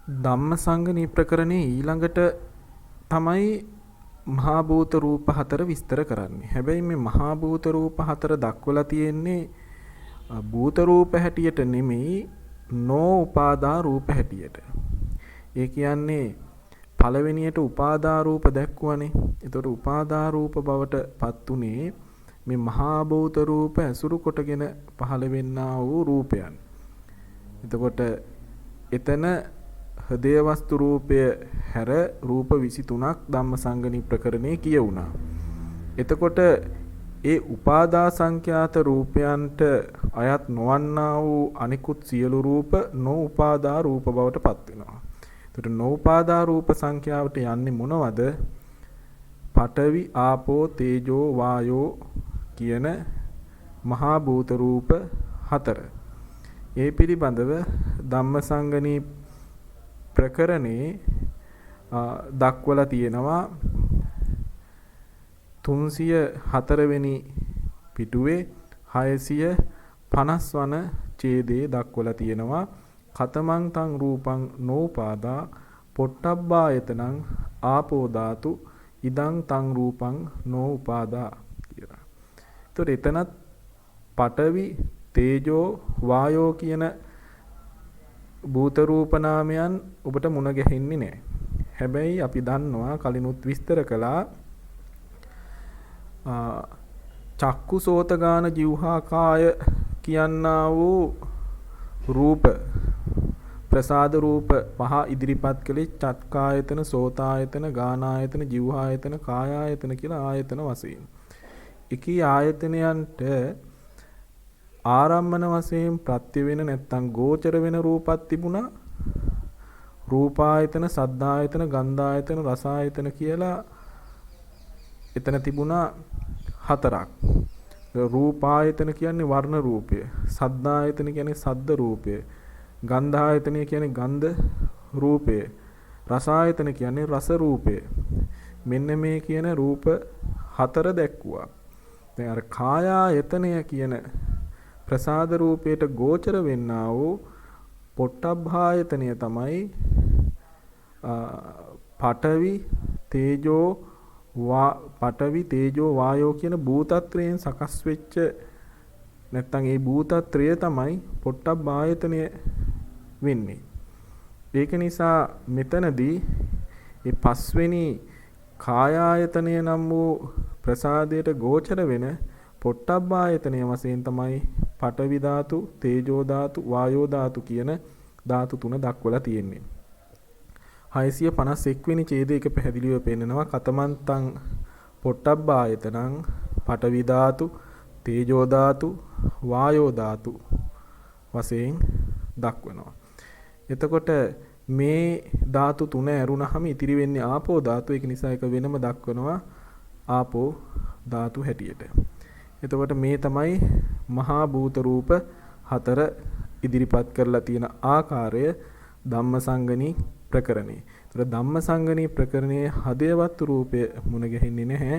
ධම්මසංගණී ප්‍රකරණේ ඊළඟට තමයි මහා භූත රූප හතර විස්තර කරන්නේ. හැබැයි මේ මහා භූත රූප හතර දක්වලා තියෙන්නේ භූත රූප හැටියට නෙමෙයි නෝ උපාදා රූප හැටියට. ඒ කියන්නේ පළවෙනියට උපාදා රූප දැක්වුවානේ. ඒතකොට උපාදා රූප බවට පත් උනේ මේ මහා භූත රූප ඇසුරු කොටගෙන පහළ වෙන්නා වූ රූපයන්. එතකොට එතන හදේ වස්තු රූපය හැර රූප 23ක් ධම්මසංගණී ප්‍රකරණේ කියවුණා. එතකොට ඒ උපාදා සංඛ්‍යාත රූපයන්ට අයත් නොවන්නා වූ අනිකුත් සියලු රූප නොඋපාදා රූප බවට පත් වෙනවා. එතකොට නොඋපාදා රූප සංඛ්‍යාවට යන්නේ මොනවද? පඨවි, ආපෝ, තේජෝ, වායෝ කියන මහා භූත රූප හතර. ඒ පිළිබඳව ධම්මසංගණී ප්‍රකරණේ දක්වලා තියෙනවා 304 වෙනි පිටුවේ 650 වන ඡේදයේ දක්වලා තියෙනවා කතමං තං රූපං නෝපාදා පොට්ටබ්බායතනං ආපෝ ධාතු ඉදං තං රූපං නෝඋපාදා කියලා. ඒතකොට එතනත් පඨවි, තේජෝ, වායෝ කියන භූත රූප නාමයන් ඔබට මුණ ගැහෙන්නේ නැහැ. හැබැයි අපි දන්නවා කලිනුත් විස්තර කළා චක්කු සෝත ගාන જીවහා කාය කියනා වූ රූප ප්‍රසාද රූප පහ ඉදිරිපත් කළේ චක්කායතන, සෝතායතන, ගානායතන, જીවහායතන, කායායතන කියලා ආයතන වශයෙන්. එකී ආයතනයන්ට ආරම්මන වශයෙන් ප්‍රත්‍ය වෙන නැත්තම් ගෝචර වෙන රූපක් තිබුණා. රූපායතන, සද්ධායතන, ගන්ධායතන, රසායතන කියලා එතන තිබුණා හතරක්. රූපායතන කියන්නේ වර්ණ රූපය, සද්ධායතන කියන්නේ සද්ද රූපය, ගන්ධායතන කියන්නේ ගන්ධ රූපය, රසායතන කියන්නේ රස රූපය. මෙන්න මේ කියන රූප හතර දැක්ුවා. දැන් අර කායායතනය කියන ප්‍රසාද රූපයට ගෝචර වෙන්නා වූ පොට්ටබ්බායතනය තමයි පඨවි, තේජෝ, වායෝ කියන භූතත්‍රයෙන් සකස් වෙච්ච නැත්නම් ඒ භූතත්‍රය තමයි පොට්ටබ්බායතනය වෙන්නේ. ඒක නිසා මෙතනදී මේ පස්වෙනි කායායතනය නම් වූ ප්‍රසාදයට ගෝචර වෙන පොට්ටබ්බායතනය වශයෙන් තමයි පඨවි ධාතු, තේජෝ ධාතු, වායෝ ධාතු කියන ධාතු තුන දක්වලා තියෙන්නේ. 651 වෙනි ඡේදයක පැහැදිලිව පෙන්නනවා කතමන්තං පොට්ටබ්බායතනං පඨවි ධාතු, තේජෝ ධාතු, වායෝ ධාතු වශයෙන් දක්වනවා. එතකොට මේ ධාතු තුන ඇරුණාම ඉතිරි වෙන්නේ ආපෝ ධාතු. ඒක නිසා ඒක වෙනම දක්වනවා ආපෝ ධාතු හැටියට. එතකොට මේ තමයි මහා භූත රූප හතර ඉදිරිපත් කරලා තියෙන ආකාරය ධම්මසංගණී ප්‍රකරණේ. ඒතර ධම්මසංගණී ප්‍රකරණයේ හදේවස්තු රූපය මුණ ගැහෙන්නේ නැහැ.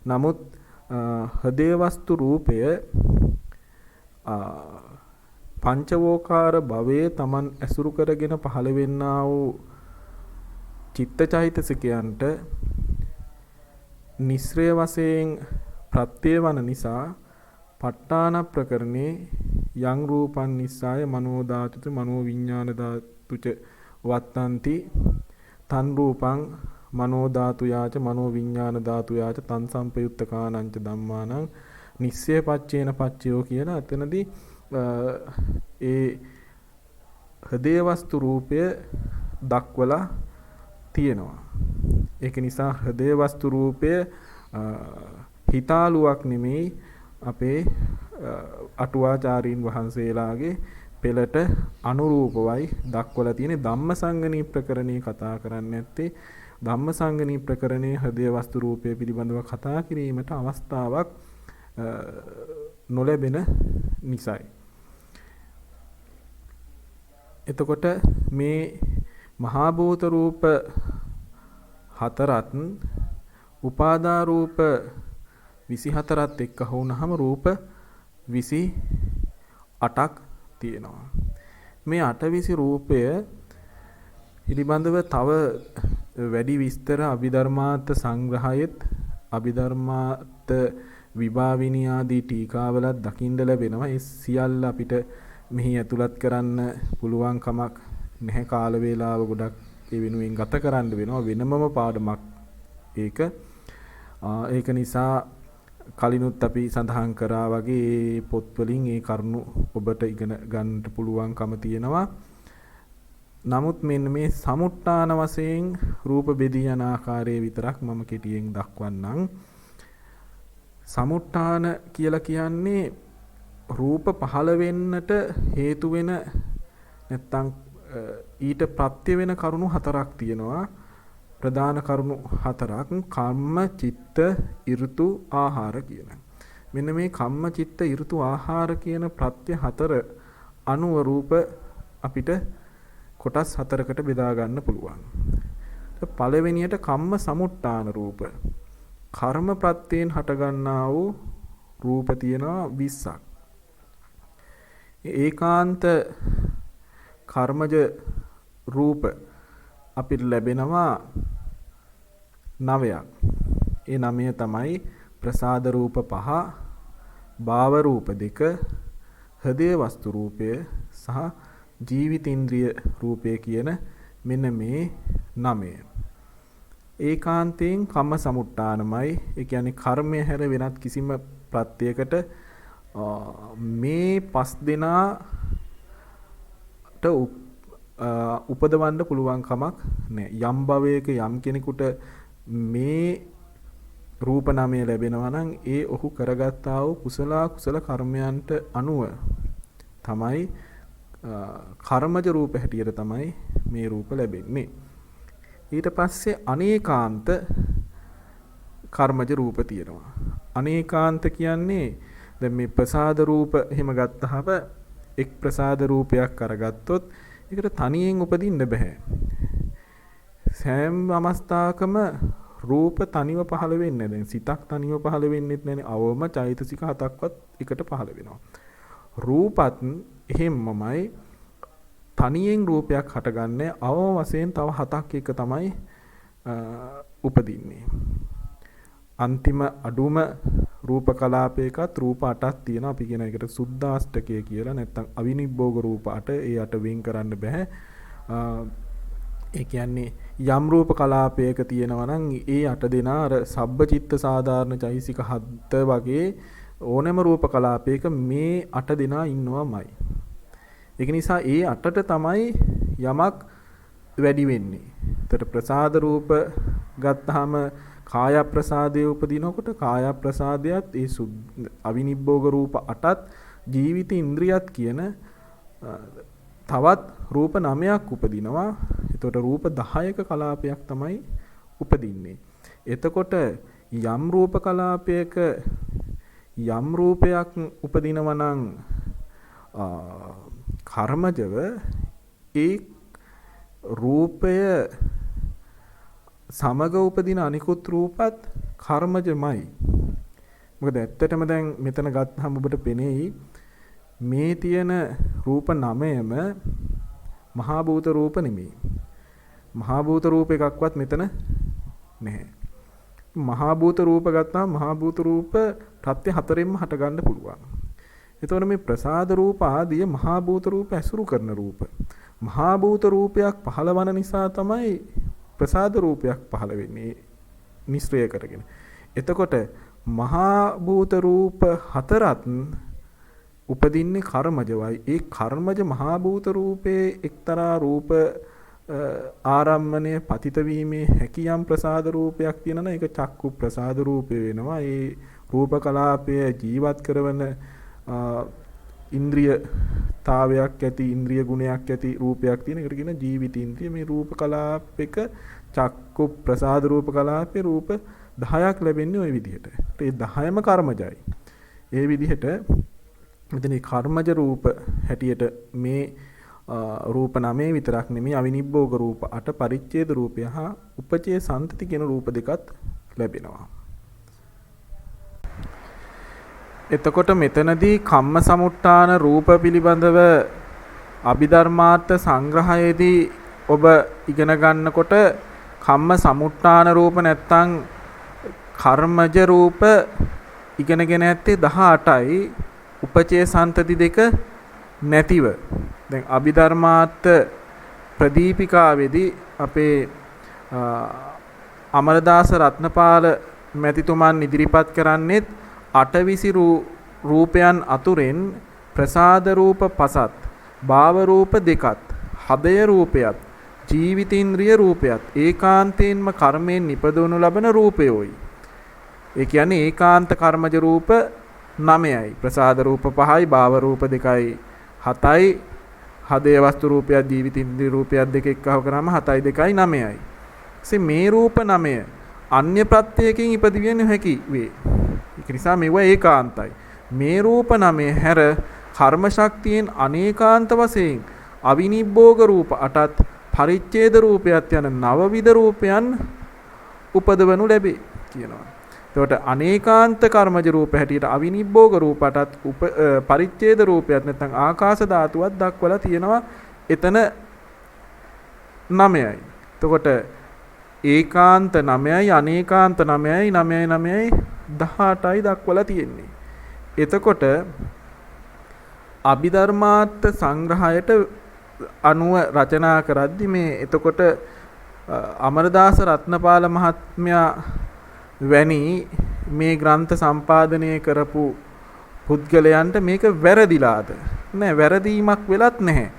නමුත් හදේවස්තු රූපය පංචවෝකාර භවයේ Taman ඇසුරු කරගෙන පහළ වෙන්නා වූ චිත්තචෛතසිකයන්ට නිස්රය වශයෙන් ප්‍රත්‍ය වන නිසා ප ဋ ාණ ප්‍රකරණේ යං රූපං නිස්සාය මනෝ ධාතුච මනෝ විඥාන ධාතුච වත්තන්ති තන් රූපං මනෝ ධාතුයාච මනෝ විඥාන ධාතුයාච තන් සම්පයුත්තකානං ච ධම්මානං නිස්සය පච්චේන පච්චයෝ කියලා එතනදී ඒ හදේ වස්තු රූපය දක්වලා තියෙනවා. ඒක නිසා හදේ වස්තු රූපය හිතාලුවක් නෙමෙයි අපේ අටුවාචාරීන් වහන්සේලාගේ පෙළට අනුරූපවයි දක්වලා තියෙන්නේ. ධම්මසංගණී ප්‍රකරණේ කතා කරන්නේ නැත්තේ ධම්මසංගණී ප්‍රකරණේ හදේ වස්තු රූපය පිළිබඳව කතා කිරීමට අවස්ථාවක් නොලැබෙන නිසායි. එතකොට මේ මහා භූත රූප හතරත් උපාදා රූප 24ත් එක්ක වුණාම රූප 28ක් තියෙනවා. මේ 8 රූපය පිළිබඳව තව වැඩි විස්තර අභිධර්මාර්ථ සංග්‍රහයෙත් අභිධර්මාර්ථ විභාවිනී ආදී ටීකාවලත් දකින්න ලැබෙනවා. ඒ සියල්ල අපිට මෙහි ඇතුළත් කරන්න පුළුවන් කමක් නැහැ. කාල වේලාව ගොඩක් ඒ වෙනුවෙන් ගත කරන්න වෙනවා. වෙනමම පාඩමක් ඒක. ඒක නිසා කලිනුත් අපි සඳහන් කරා වගේ පොත්වලින් ඒ කරුණු ඔබට ඉගෙන ගන්නට පුළුවන්කම තියෙනවා. නමුත් මෙන්න මේ සමුට්ඨාන වශයෙන් රූප බෙදී යන ආකාරය විතරක් මම කෙටියෙන් දක්වන්නම්. සමුට්ඨාන කියලා කියන්නේ රූප පහළ වෙන්නට හේතු වෙන නැත්තම් ඊට ප්‍රත්‍ය වෙන කරුණු හතරක් තියෙනවා. ප්‍රධාන කරුණු හතරක් කම්ම, චිත්ත, ඍතු, ආහාර කියන. මෙන්න මේ කම්ම, චිත්ත, ඍතු, ආහාර කියන ප්‍රත්‍ය හතර අනුව රූප අපිට කොටස් හතරකට බෙදා ගන්න පුළුවන්. පළවෙනියට කම්ම සමුට්ඨාන රූප. කර්ම ප්‍රත්‍යයෙන් හටගන්නා වූ රූප තියෙනවා 20ක්. ඒකාන්ත කර්මජ රූප අපිට ලැබෙනවා 9ක්. ඒ 9 තමයි ප්‍රසාද රූප 5, භාව රූප 2, හෘදය වස්තු රූපය සහ ජීවිතේන්ද්‍රිය රූපය කියන මෙන්න මේ 9. ඒකාන්තයෙන් කම්ම සමුට්ඨානමයි. ඒ කියන්නේ කර්මය හැර වෙනත් කිසිම ප්‍රත්‍යයකට මේ 5 දෙනාට උපදවන්න පුළුවන් කමක් නැහැ. යම් භවයක යම් කෙනෙකුට මේ රූප නාමය ලැබෙනවා නම් ඒ ඔහු කරගත්තා වූ කුසල කර්මයන්ට අනුව තමයි කර්මජ රූප හැටියට තමයි මේ රූප ලැබෙන්නේ. ඊට පස්සේ අනේකාන්ත කර්මජ රූප තියෙනවා. අනේකාන්ත කියන්නේ දැන් මේ ප්‍රසාද රූප එහෙම ගත්තහම එක් ප්‍රසාද රූපයක් අරගත්තොත් ඒකට තනියෙන් උපදින්න බෑ. සෑම අවස්ථාවකම රූප තනිව පහළ වෙන්නේ නැහැ. දැන් සිතක් තනිව පහළ වෙන්නේත් නැනේ. අවම චෛතසික හතක්වත් එකට පහළ වෙනවා. රූපත් එහෙම්මමයි තනියෙන් රූපයක් හටගන්නේ අවම වශයෙන් තව 7ක් එක තමයි උපදින්නේ. අන්තිම අඩුම රූප කලාපයකත් රූප 8ක් තියෙනවා. අපි කියන එකට සුද්ධාෂ්ටකය කියලා. නැත්නම් අවිනිබ්බෝග රූප 8. ඒ 8 වෙන් කරන්න බෑ. ඒ කියන්නේ යම් රූප කලාපයක තියෙනවා නම් ඒ 8 දෙනා අර සබ්බචිත්ත සාධාරණ චෛසික 7 වගේ ඕනෑම රූප කලාපයක මේ 8 දෙනා ඉන්නවමයි. ඒක නිසා ඒ 8ට තමයි යමක් වැඩි වෙන්නේ. එතකොට ප්‍රසාද රූප ගත්තාම කාය ප්‍රසාදයේ උපදිනකොට කාය ප්‍රසාදයට ඒ අවිනිබ්බෝග රූප 8ත් ජීවිත ඉන්ද්‍රියත් කියන තවත් රූප 9ක් උපදිනවා. එතකොට රූප 10ක කලාපයක් තමයි උපදින්නේ. එතකොට යම් රූප කලාපයක යම් රූපයක් උපදිනවා නම් කර්මජව ඒ රූපය සමග උපදින අනිකුත් රූපත් කර්මජමයි. මොකද ඇත්තටම දැන් මෙතන ගත්තාම ඔබට පෙනෙයි මේ තියෙන රූප 9ම මහා භූත රූප නෙමෙයි. මහා භූත රූප එකක්වත් මෙතන නැහැ. මහා භූත රූප ගත්තාම මහා භූත රූප ප්‍රත්‍ය 4ෙන්ම හට ගන්න පුළුවන්. එතකොට මේ ප්‍රසාද රූප ආදී මහා භූත රූප ඇසුරු කරන රූප. මහා භූත රූපයක් පහළවන නිසා තමයි ප්‍රසාද රූපයක් පහළ වෙන්නේ මිශ්‍රය කරගෙන. එතකොට මහා භූත රූප 4ත් උපදින්නේ කර්මජවයි. ඒ කර්මජ මහා භූත රූපේ එක්තරා රූප ආරම්මණය පතිත වීමේ හැකියම් ප්‍රසාද රූපයක් තියෙනවා. ඒක චක්කු ප්‍රසාද රූපේ වෙනවා. ඒ රූප කලාපය ජීවත් කරන ඉන්ද්‍රිය තාවයක් ඇති ඉන්ද්‍රිය ගුණයක් ඇති රූපයක් තියෙන එකට කියන ජීවිත ඉන්ද්‍රිය. මේ රූප කලාපයක චක්කු ප්‍රසාද රූප කලාපේ රූප 10ක් ලැබෙන්නේ ওই විදිහට. ඒ 10ම කර්මජයි. ඒ විදිහට මෙතන කර්මජ රූප හැටියට මේ රූප 9 විතරක් නෙමෙයි අවිනිබ්බෝග රූප 8 පරිච්ඡේද රූපය හා උපචේ සම්තති කියන රූප දෙකත් ලැබෙනවා. එතකොට මෙතනදී කම්ම සමුට්ඨාන රූප පිළිබඳව අභිධර්මාර්ථ සංග්‍රහයේදී ඔබ ඉගෙන ගන්නකොට කම්ම සමුට්ඨාන රූප නැත්තම් කර්මජ රූප ඉගෙනගෙන ඇත්තේ 18යි උපචේ සන්තති දෙක නැතිව. දැන් අභිධර්මාර්ථ ප්‍රදීපිකාවේදී අපේ අමරදාස රත්නපාල මැතිතුමන් ඉදිරිපත් කරන්නේත් අටවිසි රූපයන් අතුරෙන් ප්‍රසාද රූප පසත්, භාව රූප දෙකත්, හදය රූපයත්, ජීවිතේන්ද්‍රිය රූපයත් ඒකාන්තයෙන්ම කර්මයෙන් නිපදවනු ලබන රූපයෝයි. ඒ කියන්නේ ඒකාන්ත කර්මජ රූප 9යි. ප්‍රසාද රූප 5යි, භාව රූප 2යි, 7යි, හදේ වස්තු රූපයක් ජීවිතින්ද්‍රිය රූපයක් දෙක එක්කව කරාම 7යි 2යි 9යි. ඉතින් මේ රූප 9 අන්‍ය ප්‍රත්‍යයකින් ඉපදිවිය නොහැකි වේ. ඒක නිසා මේව ඒකාන්තයි. මේ රූප 9 හැර කර්ම ශක්තියෙන් අනේකාන්ත වශයෙන් අවිනිබ්බෝග රූප 8ත් පරිච්ඡේද රූපයත් යන නවවිධ රූපයන් උපදවනු ලැබේ කියනවා. එතකොට අනේකාන්ත කර්මජ රූප හැටියට අවිනිබ්බෝග රූපටත් පරිච්ඡේද රූපයක් නැත්නම් ආකාශ ධාතුවක් දක්වලා තියෙනවා එතන 9යි. එතකොට ඒකාන්ත 9යි අනේකාන්ත 9යි 9යි 9යි 18යි දක්වලා තියෙන්නේ. එතකොට අභිධර්මාර්ථ සංග්‍රහයට අනුව රචනා කරද්දි මේ එතකොට අමරදාස රත්නපාල මහත්මයා වැනි මේ ග්‍රන්ථ සම්පාදනය කරපු පුද්ගලයන්ට මේක වැරදිලාද? නෑ, වැරදීමක් වෙලත් නැහැ.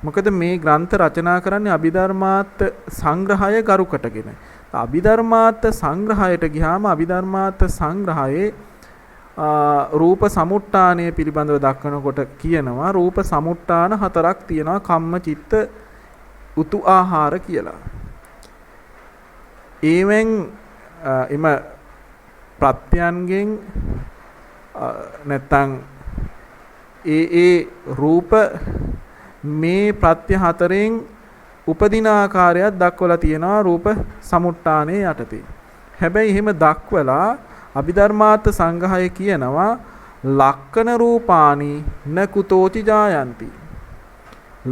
මොකද මේ ග්‍රන්ථ රචනා කරන්නේ අභිධර්මාර්ථ සංග්‍රහය ගරු කොටගෙන. අභිධර්මාර්ථ සංග්‍රහයට ගියාම අභිධර්මාර්ථ සංග්‍රහයේ රූප සමුට්ඨානය පිළිබඳව දක්වනකොට කියනවා රූප සමුට්ඨාන 4ක් තියෙනවා කම්ම චිත්ත උතු ආහාර කියලා. ඒවෙන් එම ප්‍රත්‍යයන්ගෙන් නැත්තම් ඒ රූප මේ ප්‍රත්‍ය හතරෙන් උපදින ආකාරයක් දක්වලා තියෙනවා රූප සමුට්ඨානයේ යටතේ. හැබැයි එහෙම දක්වලා අභිධර්මාර්ථ සංග්‍රහය කියනවා ලක්කන රූපානි න කුතෝචි ජායන්ති.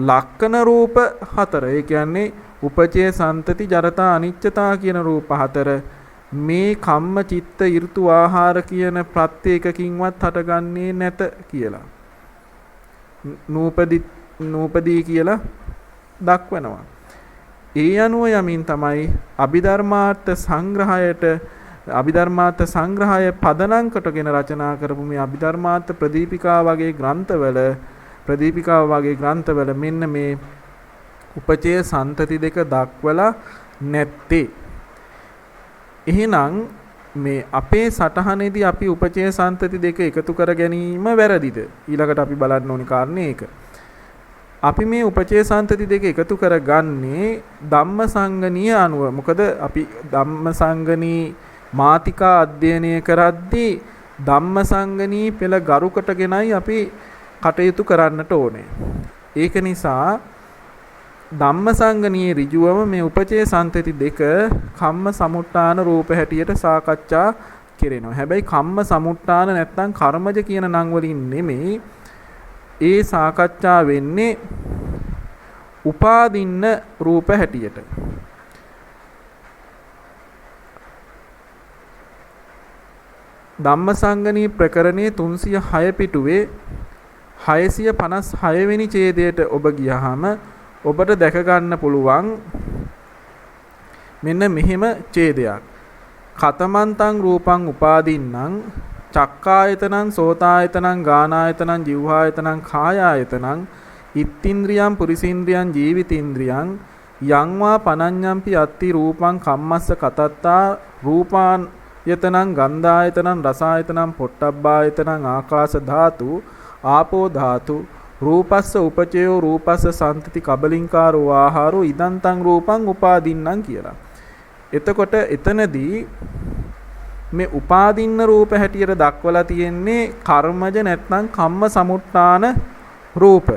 ලක්කන රූප 4 ඒ කියන්නේ උපචේ සන්තති ජරතා අනිච්චතා කියන රූප 4 මේ කම්ම චිත්ත ඍතු ආහාර කියන ප්‍රත්‍ය එකකින්වත් හටගන්නේ නැත කියලා. නූපදී කියලා දක්වනවා. ඒ අනුව යමින් තමයි අභිධර්මාර්ථ සංග්‍රහය පදනම් කොටගෙන රචනා කරපු මේ අභිධර්මාර්ථ ප්‍රදීපිකා වගේ ග්‍රන්ථවල මෙන්න මේ උපචය සන්තති දෙක දක්වලා නැත්තේ. එහෙනම් මේ අපේ සටහනේදී අපි උපචය සන්තති දෙක එකතු කර ගැනීම වැරදිද? ඊළඟට අපි බලන්න ඕනි කාරණේ ඒක. අපි මේ උපචේ සන්තති දෙක එකතු කරගන්නේ ධම්මසංගණීය අනුව. මොකද අපි ධම්මසංගණී මාතිකා අධ්‍යයනය කරද්දී ධම්මසංගණී පෙළ ගරු කොටගෙනයි අපි කටයුතු කරන්නට ඕනේ. ඒක නිසා ධම්මසංගණී ඍජුවම මේ උපචේ සන්තති දෙක කම්ම සමුට්ඨාන රූප හැටියට සාකච්ඡා කෙරෙනවා. හැබැයි කම්ම සමුට්ඨාන නැත්නම් කර්මජ කියන නම් වලින් නෙමෙයි ඒ සාකච්ඡා වෙන්නේ උපාදින්න රූප හැටියට. ධම්මසංගණී ප්‍රකරණයේ 306 පිටුවේ 656 වෙනි ඡේදයට ඔබ ගියහම ඔබට දැක ගන්න පුළුවන් මෙන්න මෙහෙම ඡේදයක්. කතමන්තං රූපං උපාදින්නම් චක්කායතනං සෝතායතනං ගානායතනං ජීවහායතනං කායායතනං ඉත්තින්ද්‍රියං පුරිසින්ද්‍රියං ජීවිතින්ද්‍රියං යංවා පනඤ්ඤම්පි අත්ති රූපං කම්මස්ස කතත්තා රූපායතනං ගන්ධායතනං රසායතනං පොට්ටබ්බායතනං ආකාශ ධාතු ආපෝ ධාතු රූපස්ස උපචයෝ රූපස්ස සන්තති කබලින්කාරෝ ආහාරෝ ඉදන්තං රූපං උපාදින්නම් කියලා. එතකොට එතනදී මේ උපාදින්න රූප හැටියට දක්වලා තියෙන්නේ කර්මජ නැත්නම් කම්ම සමුට්ඨාන රූප.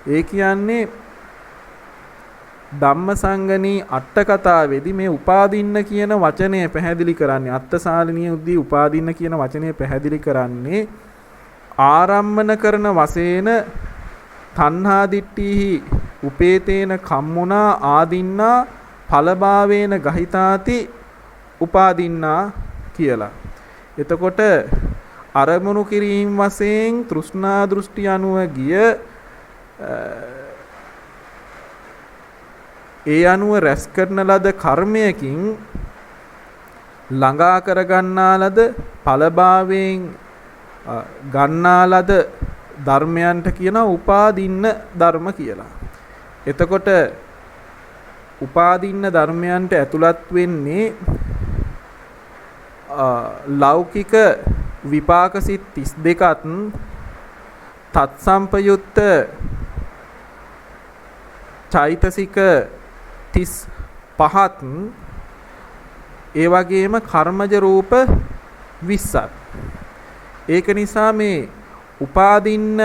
ඒ කියන්නේ ධම්මසංගණී අට කතාවේදී මේ උපාදින්න කියන වචනය පැහැදිලි කරන්නේ අත්තසාලිනිය උද්දී උපාදින්න කියන වචනය පැහැදිලි කරන්නේ ආරම්මන කරන වශයෙන් තණ්හා දිට්ඨිහි උපේතේන කම්මුනා ආදින්නා ඵලභාවේන ගහිතාති උපාදින්නා කියලා. එතකොට අරමුණු කිරීම වශයෙන් තෘෂ්ණා දෘෂ්ටි අනුව ගිය ඒ අනුව රැස් කරන ලද කර්මයකින් ළඟා කර ගන්නා ලද ඵලභාවයෙන් ගන්නා ලද ධර්මයන්ට කියන උපාදින්න ධර්ම කියලා. එතකොට උපාදින්න ධර්මයන්ට ඇතුළත් වෙන්නේ ලෞකික විපාක සිත් 32ත් තත්සම්පයුත්ත චෛතසික 35ත් ඒ වගේම කර්මජ රූප 20ක්. ඒක නිසා මේ උපාදින්න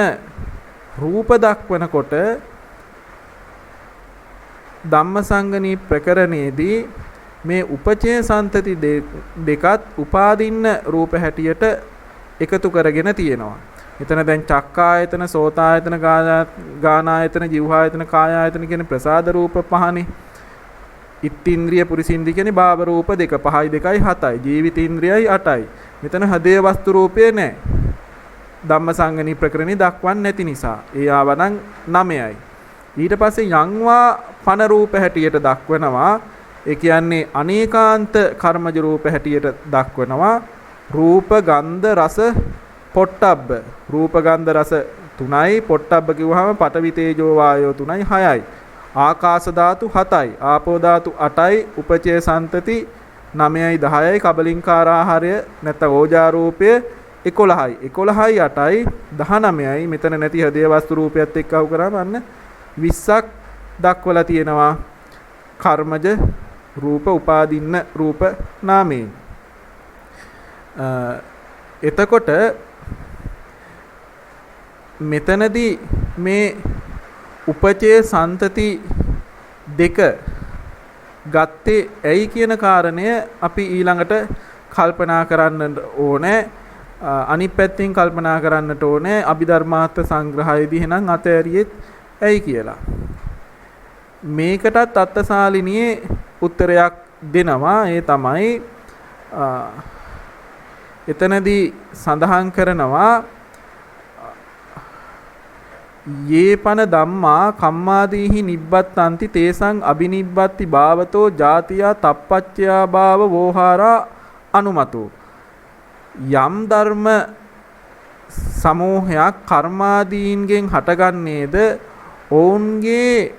රූප දක්වනකොට ධම්මසංගණී ප්‍රකරණයේදී මේ උපචය සන්තති දෙකත් උපාදින්න රූප හැටියට එකතු කරගෙන තියෙනවා. එතන දැන් චක්කායතන, සෝතායතන, ගානායතන, જીවහායතන, කායායතන කියන ප්‍රසාද රූප පහනේ. ඉත්ත්‍ින්ද්‍රිය පුරිසින්ද්‍රිය කියන්නේ භාව රූප දෙක, 5යි 2යි 7යි, ජීවිතේන්ද්‍රියයි 8යි. මෙතන හදේ වස්තු රූපය නැහැ. ධම්මසංගණී ප්‍රකරණේ දක්වන්නේ නැති නිසා. ඒ ආවනම් 9යි. ඊට පස්සේ යංවා පන රූප හැටියට දක්වනවා. ඒ කියන්නේ අනේකාන්ත කර්මජ රූප හැටියට දක්වනවා. රූප, ගන්ධ, රස, පොට්ටබ්බ. රූප, ගන්ධ, රස 3යි, පොට්ටබ්බ කිව්වහම පඨවි, තේජෝ, වායෝ 3යි 6යි. ආකාශ ධාතු 7යි, ආපෝ ධාතු 8යි, උපචය සන්තති 9යි 10යි, කබලින්කාර ආහාරය නැත්නම් ඕජා රූපය 11යි. 11යි 8යි 19යි. මෙතන නැති හදේ වස්තු රූපයත් එක්ක අහු කරාම අන්න 20ක් දක්වලා තියෙනවා. කර්මජ රූප, උපාදින්න රූප නාමයෙන්. එතකොට මෙතනදී මේ උපචය සන්තති දෙක ගත්තේ ඇයි කියන කාරණය අපි ඊළඟට කල්පනා කරන්න ඕනේ. අනිත් පැත්තෙන් කල්පනා කරන්නට ඕනේ අභිධර්මාර්ථ සංග්‍රහයේදී එහෙනම් අතෑරියෙත් ඇයි කියලා. මේකටත් අත්තසාලිනියේ උත්තරයක් දෙනවා. ඒ තමයි එතනදී සඳහන් කරනවා යේපන ධම්මා කම්මාදීහි නිබ්බත්තන්ති තේසං අබිනිබ්බත්ති භාවතෝ ජාතියා තප්පච්චයා භාව වෝහාරා අනුමතෝ. යම් ධර්ම සමූහයක් කර්මාදීන්ගෙන් හටගන්නේද ඔවුන්ගේ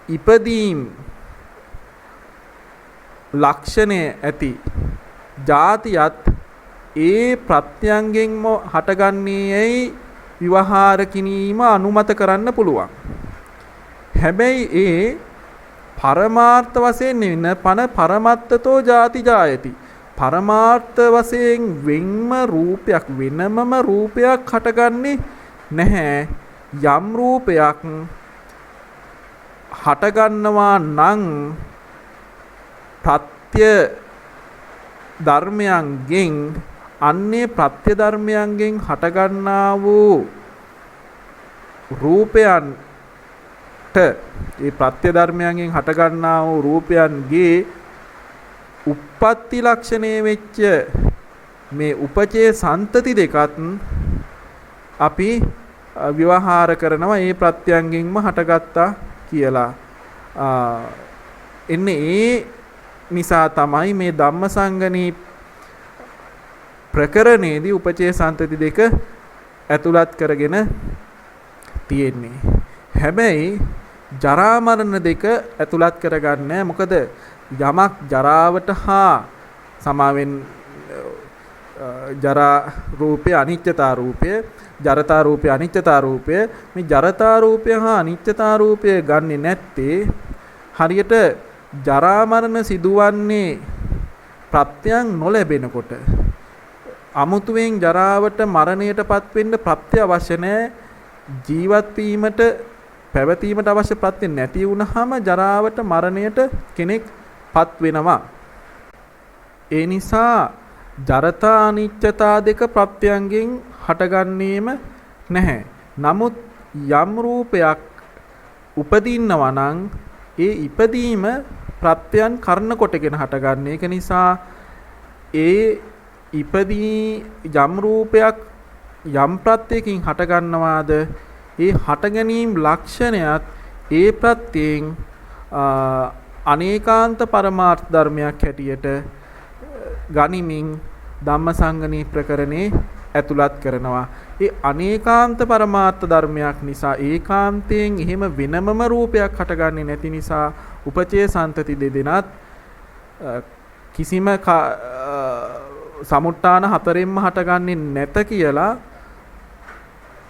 ඉපදීම් ලක්ෂණය ඇති ජාතියත් ඒ ප්‍රත්‍යංගෙන්ම හටගන්නේයි විවහාර කිනීම අනුමත කරන්න පුළුවන්. හැබැයි ඒ පරමාර්ථ වශයෙන් නෙවෙන පන පරමත්තතෝ ජාති ජායති. පරමාර්ථ වශයෙන් වෙන්ම රූපයක් වෙනමම රූපයක් හටගන්නේ නැහැ. යම් රූපයක් හටගන්නවා නම් ප්‍රත්‍ය ධර්මයන්ගෙන් අන්නේ ප්‍රත්‍ය ධර්මයන්ගෙන් හටගන්නා වූ රූපයන්ට ඒ ප්‍රත්‍ය ධර්මයන්ගෙන් හටගන්නා වූ රූපයන්ගේ උප්පත්ති ලක්ෂණය වෙච්ච මේ උපචේ සන්තති දෙකත් අපි විවහාර කරනවා ඒ ප්‍රත්‍යයන්ගෙන්ම හටගත්තා කියලා. එන්නේ ඒ නිසා තමයි මේ ධම්මසංගණී ප්‍රකරණයේදී උපචේ සන්තති දෙක ඇතුළත් කරගෙන තියෙන්නේ. හැබැයි ජරා මරණ දෙක ඇතුළත් කරගන්නේ මොකද යමක් ජරාවට හා සමාවෙන් ජරා රූපය අනිත්‍යතා රූපය, ජරතා රූපය අනිත්‍යතා රූපය, මේ ජරතා රූපය හා අනිත්‍යතා රූපය ගන්නෙ නැත්තේ හරියට ජරා මරණ සිදුවන්නේ ප්‍රත්‍යයන් නොලැබෙනකොට. අමුතුවෙන් ජරාවට මරණයටපත් වෙන්න ප්‍රත්‍ය අවශ්‍ය නැහැ. ජීවත් වීමට පැවතීමට අවශ්‍ය ප්‍රත්‍ය නැති වුනහම ජරාවට මරණයට කෙනෙක්පත් වෙනවා. ඒ නිසා ජරතා අනිත්‍යතා දෙක ප්‍රත්‍යයන්ගෙන් හටගන්නේම නැහැ. නමුත් යම් රූපයක් උපදින්නවා නම් ඒ ඉපදීම ප්‍රත්‍යයන් කරන කොටගෙන හටගන්නේ. ඒක නිසා ඒ ඉපදී යම් රූපයක් යම් ප්‍රත්‍යයකින් හටගන්නවාද ඒ හට ගැනීම ලක්ෂණයත් ඒ ප්‍රත්‍යයෙන් අනේකාන්ත පරමාර්ථ ධර්මයක් හැටියට ගනිමින් ධම්මසංගණී ප්‍රකරණේ ඇතුළත් කරනවා. ඒ අනේකාන්ත පරමාර්ථ ධර්මයක් නිසා ඒකාන්තයෙන් එහෙම වෙනමම රූපයක් හටගන්නේ නැති නිසා උපචේ සන්තති දෙදෙනත් කිසිම සමුට්ඨාන හතරෙන්ම හටගන්නේ නැත කියලා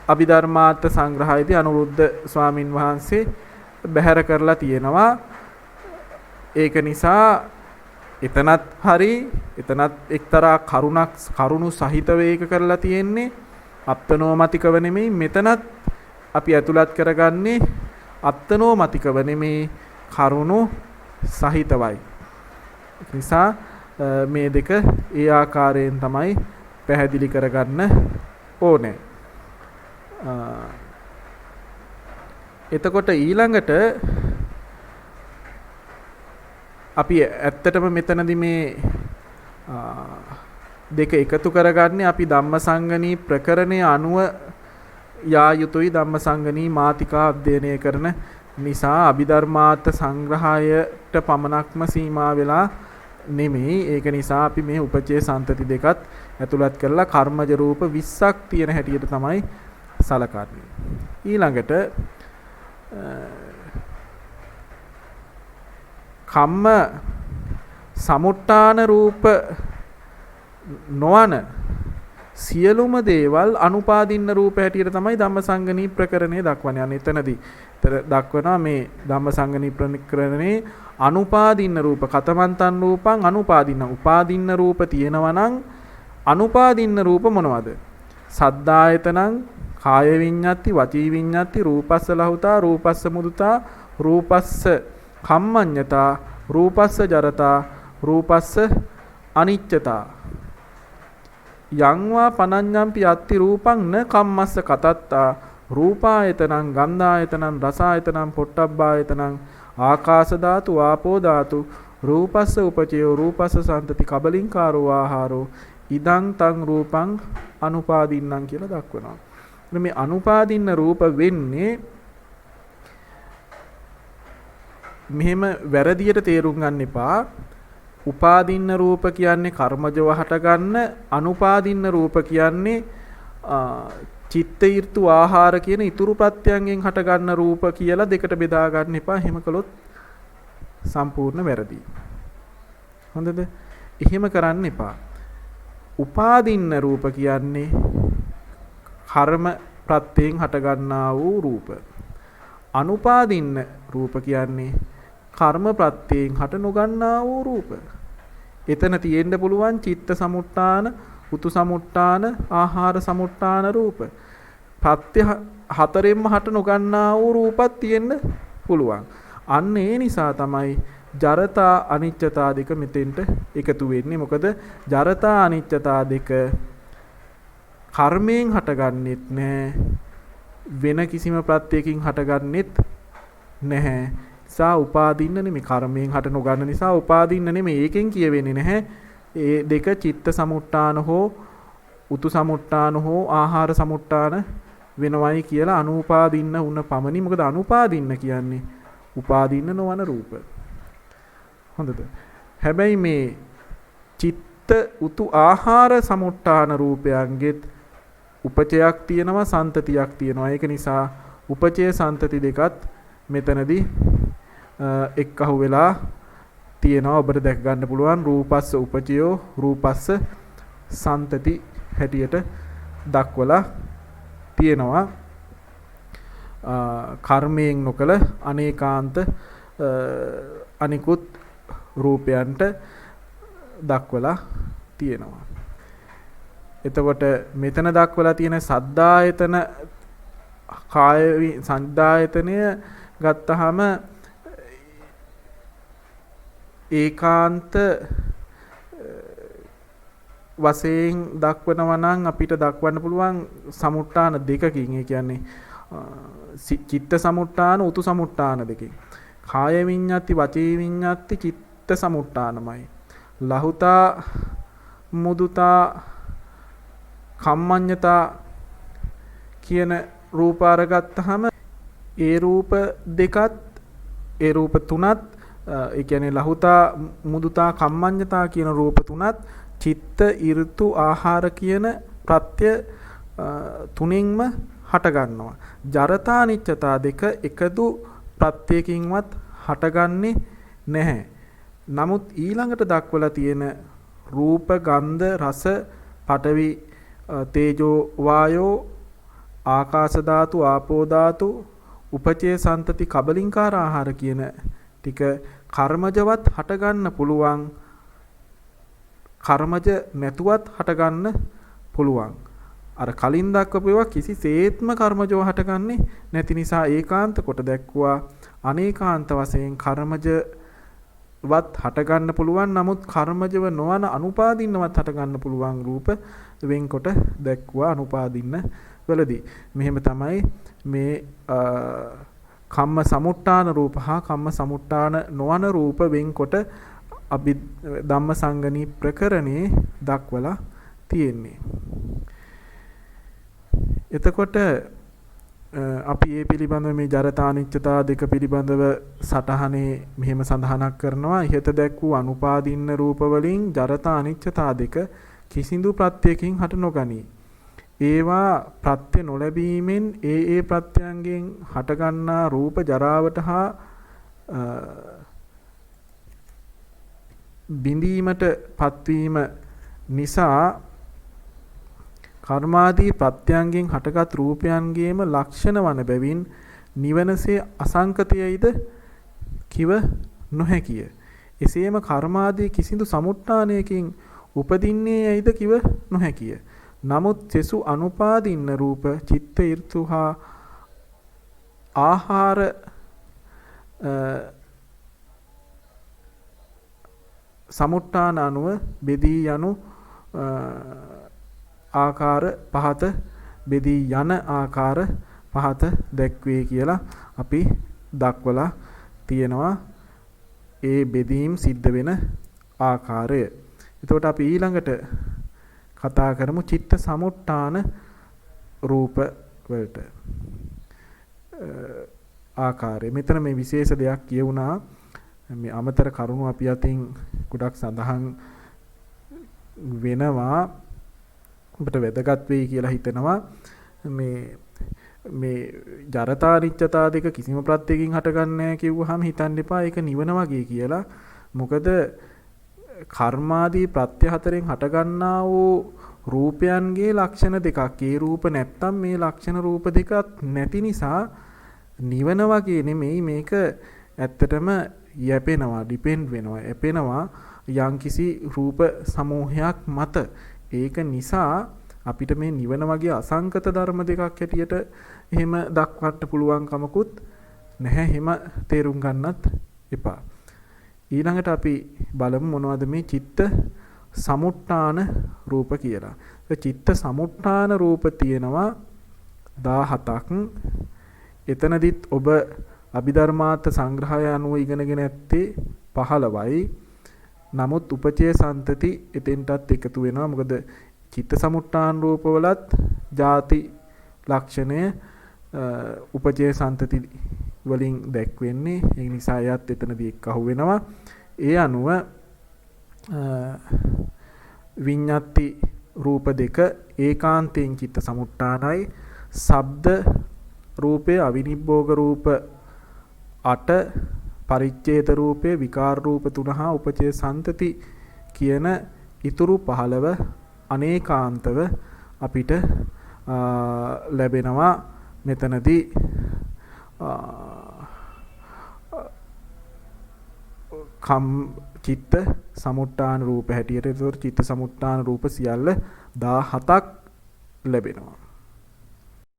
අභිධර්මාර්ථ සංග්‍රහයේදී අනුරුද්ධ ස්වාමින් වහන්සේ බැහැර කරලා තියෙනවා. ඒක නිසා එතනත් හරි එතනත් එක්තරා කරුණු සහිතව ඒක කරලා තියෙන්නේ අත්නෝමතිකව නෙමෙයි. මෙතනත් අපි ඇතුළත් කරගන්නේ අත්නෝමතිකව නෙමෙයි කරුණු සහිතවයි. නිසා මේ දෙක ඒ ආකාරයෙන් තමයි පැහැදිලි කරගන්න ඕනේ. එතකොට ඊළඟට අපි ඇත්තටම මෙතනදී මේ දෙක එකතු කරගන්නේ අපි ධම්මසංගණී ප්‍රකරණයේ අනුව යා යුතුයි. ධම්මසංගණී මාතිකා අධ්‍යයනය කරන නිසා අභිධර්මාර්ථ සංග්‍රහයට පමණක්ම සීමා වෙලා නෙමෙයි. ඒක නිසා අපි මේ උපචේ සන්තති දෙකත් ඇතුළත් කරලා කර්මජ රූප 20ක් තියෙන හැටියට තමයි සලකන්නේ. ඊළඟට කම්ම සමුට්ඨාන රූප නොවන සියලුම දේවල් අනුපාදින්න රූප හැටියට තමයි ධම්මසංගණී ප්‍රකරණය දක්වන්නේ. අන්න එතනදී දක්වනවා මේ ධම්මසංගණී ප්‍රකරණේ අනුපාදින්න රූප කතමන්තන් රූපං අනුපාදින්න. උපාදින්න රූප තියෙනවා නම් අනුපාදින්න රූප මොනවද? සද්දායතනං කාය විඤ්ඤාති වචී විඤ්ඤාති රූපස්ස ලහුතා රූපස්ස මුදුතා රූපස්ස කම්මඤ්ඤතා රූපස්ස ජරතා රූපස්ස අනිච්චතා යංවා පනඤ්ඤම්පි අත්ති රූපං න කම්මස්ස කතත්තා රූපායතනං ගන්ධායතනං රසායතනං පොට්ටබ්බායතනං ආකාශ ධාතු ආපෝ ධාතු රූපස්ස උපචයෝ රූපස්ස සන්තති කබලින්කාරෝ ආහාරෝ ඉදං තං රූපං අනුපාදින්නම් කියලා දක්වනවා. මේ අනුපාදින්න රූප වෙන්නේ මෙහෙම වැරදියට තේරුම් ගන්න එපා. උපාදින්න රූප කියන්නේ කර්මජව හටගන්න, අනුපාදින්න රූප කියන්නේ චිත්ත ඍතු ආහාර කියන ඉතුරු ප්‍රත්‍යයෙන් හටගන්න රූප කියලා දෙකට බෙදා ගන්න එපා. එහෙම කළොත් සම්පූර්ණ වැරදි. හොඳද? එහෙම කරන්න එපා. උපාදින්න රූප කියන්නේ කර්ම ප්‍රත්‍යයෙන් හටගන්නා වූ රූප. අනුපාදින්න රූප කියන්නේ කර්ම ප්‍රත්‍යයෙන් හට නොගන්නා වූ රූප. එතන තියෙන්න පුළුවන් චිත්ත සමුට්ඨාන, උතු සමුට්ඨාන, ආහාර සමුට්ඨාන රූප. ප්‍රත්‍ය හතරෙන්ම හට නොගන්නා වූ රූපත් තියෙන්න පුළුවන්. අන්න ඒ නිසා තමයි ජරතා අනිච්චතා දෙක මෙතෙන්ට එකතු වෙන්නේ. මොකද ජරතා අනිච්චතා දෙක කර්මයෙන් හටගන්නෙත් නැහැ, වෙන කිසිම ප්‍රත්‍යයකින් හටගන්නෙත් නැහැ. නිසා උපාදින්න නෙමෙයි, කර්මයෙන් හට නොගන්න නිසා උපාදින්න නෙමෙයි. ඒකෙන් කියවෙන්නේ නැහැ ඒ දෙක චිත්ත සමුට්ඨාන හෝ උතු සමුට්ඨාන හෝ ආහාර සමුට්ඨාන වෙනවයි කියලා අනුපාදින්න වුණ පමණි. මොකද අනුපාදින්න කියන්නේ උපාදින්න නොවන රූප. හොඳද? හැබැයි මේ චිත්ත උතු ආහාර සමුට්ඨාන රූපයන්ගෙත් උපචයක් තියෙනවා, සන්තතියක් තියෙනවා. ඒක නිසා උපචය සන්තති දෙකත් මෙතනදී එක්කහු වෙලා තියෙනවා. ඔබට දැක ගන්න පුළුවන් රූපස්ස උපචයෝ රූපස්ස සන්තති හැටියට දක්වලා තියෙනවා. කර්මයෙන් නොකල අනේකාන්ත අනිකුත් රූපයන්ට දක්වලා තියෙනවා. එතකොට මෙතන දක්වලා තියෙන සද්දායතන කාය සද්දායතනය ගත්තහම ඒකාන්ත වශයෙන් දක්වනවා නම් අපිට දක්වන්න පුළුවන් සමුට්ඨාන දෙකකින්. ඒ කියන්නේ චිත්ත සමුට්ඨාන උතු සමුට්ඨාන දෙකෙන්. කාය විඤ්ඤාති වචී විඤ්ඤාති චිත්ත සමුට්ඨානමයි. ලහුතා මුදුතා කම්මඤ්ඤතා කියන රූප අරගත්තාම ඒ රූප දෙකත් ඒ රූප තුනත් ඒ කියන්නේ ලහුතා මුදුතා කම්මඤ්ඤතා කියන රූප තුනත් චිත්ත ඍතු ආහාර කියන ප්‍රත්‍ය තුනින්ම හට ගන්නවා. ජරතා නිච්චතා දෙක එකදු ප්‍රත්‍යකින්වත් හටගන්නේ නැහැ. නමුත් ඊළඟට දක්වලා තියෙන රූප ගන්ධ රස පඨවි තේජෝ වායෝ ආකාශ ධාතු ආපෝ ධාතු උපචේ සන්තති කබලින්කාර ආහාර කියන ටික කර්මජවත් හටගන්න පුළුවන්. කර්මජ නැතුවත් හටගන්න පුළුවන්. අර කලින් දක්වපු ඒවා කිසිසේත්ම කර්මජව හටගන්නේ නැති නිසා ඒකාන්ත කොට දැක්ුවා. අනේකාන්ත වශයෙන් කර්මජවත් හටගන්න පුළුවන්. නමුත් කර්මජව නොවන අනුපාදින්නවත් හටගන්න පුළුවන් රූප වෙන්කොට දැක්ුවා අනුපාදින්න වලදී. මෙහෙම තමයි මේ කම්ම සමුට්ඨාන රූප හා කම්ම සමුට්ඨාන නොවන රූප වෙන්කොට අපි ධම්මසංගණී ප්‍රකරණේ දක්වලා තියෙන්නේ. එතකොට අපි මේ පිළිබඳව මේ ජරතා අනිච්චතා දෙක පිළිබඳව සටහනේ මෙහෙම සඳහනක් කරනවා. ඉහත දැක් වූ අනුපාදින්න රූප වලින් ජරතා අනිච්චතා දෙක කිසිදු ප්‍රත්‍යයකින් හට නොගනී. ඒවා ප්‍රත්‍ය නොලැබීමෙන් ඒ ප්‍රත්‍යයන්ගෙන් හටගන්නා රූප ජරාවට හා බිඳීමට පත්වීම නිසා කර්මාදී ප්‍රත්‍යයන්ගෙන් හටගත් රූපයන්ගේම ලක්ෂණ වන බැවින් නිවනසේ අසංකතයයිද කිව නොහැකිය. එසේම කර්මාදී කිසිදු සමුට්ඨානයකින් උපදින්නේ යයිද කිව නොහැකිය. නමුත් සෙසු අනුපාදින්න රූප චිත්ත ඍතු හා ආහාර සමුට්ඨාන අනුව බෙදී යනු ආකාර පහත බෙදී යන ආකාර පහත දැක්වේ කියලා අපි දක්වලා තියෙනවා. ඒ බෙදීම් සිද්ධ වෙන ආකාරය. එතකොට අපි ඊළඟට කතා කරමු චිත්ත සමුට්ඨාන රූප වලට ආකාරය. මෙතන මේ විශේෂ දෙයක් කියුණා. මේ අමතර කරුණු අපි අතින් ගොඩක් සඳහන් වෙනවා. ඔබට වැදගත් වෙයි කියලා හිතනවා. මේ ජරතා නිච්චතා දෙක කිසිම ප්‍රත්‍යයකින් හටගන්නේ නැහැ කිව්වහම හිතන්න එපා ඒක නිවන වගේ කියලා. මොකද කර්මාදී ප්‍රත්‍ය හතරෙන් හටගන්නා වූ රූපයන්ගේ ලක්ෂණ දෙකක්. ඒ රූප නැත්තම් මේ ලක්ෂණ රූප දෙකක් නැති නිසා නිවන වගේ නෙමෙයි මේක. ඇත්තටම යැපෙනවා, ඩිපෙන්ඩ් වෙනවා, යැපෙනවා යම්කිසි රූප සමූහයක් මත. ඒක නිසා අපිට මේ නිවන වගේ අසංකත ධර්ම දෙකක් හැටියට එහෙම දක්වන්න පුළුවන් කමකුත් නැහැ. එහෙම තේරුම් ගන්නත් එපා. ඊළඟට අපි බලමු මොනවද මේ චිත්ත සමුට්ඨාන රූප කියලා. චිත්ත සමුට්ඨාන රූප තියෙනවා 17ක්. එතනදිත් ඔබ අභිධර්මාර්ථ සංග්‍රහය අනුව ඉගෙනගෙන ඇත්තේ 15යි. නමුත් උපචේ සන්තති එතෙන්ටත් එකතු වෙනවා. මොකද චිත්ත සමුට්ඨාන රූපවලත් ಜಾති ලක්ෂණය උපචේ සන්තති වලින් දැක්වෙන්නේ. ඒ නිසා යත් එතනදී එක්කහුව වෙනවා. ඒ අනුව විඤ්ඤාති රූප දෙක ඒකාන්තයෙන් චිත්ත සමුට්ඨානයි. ශබ්ද රූපේ අවිනිබ්බෝග රූප 8 පරිච්ඡේද රූපේ විකාර රූප 3 හා උපචේ සන්තති කියන ඉතුරු 15 අනේකාන්තව අපිට ලැබෙනවා. මෙතනදී චිත්ත සමුට්ඨාන රූප හැටියට. ඒතකොට චිත්ත සමුට්ඨාන රූප සියල්ල 17ක් ලැබෙනවා.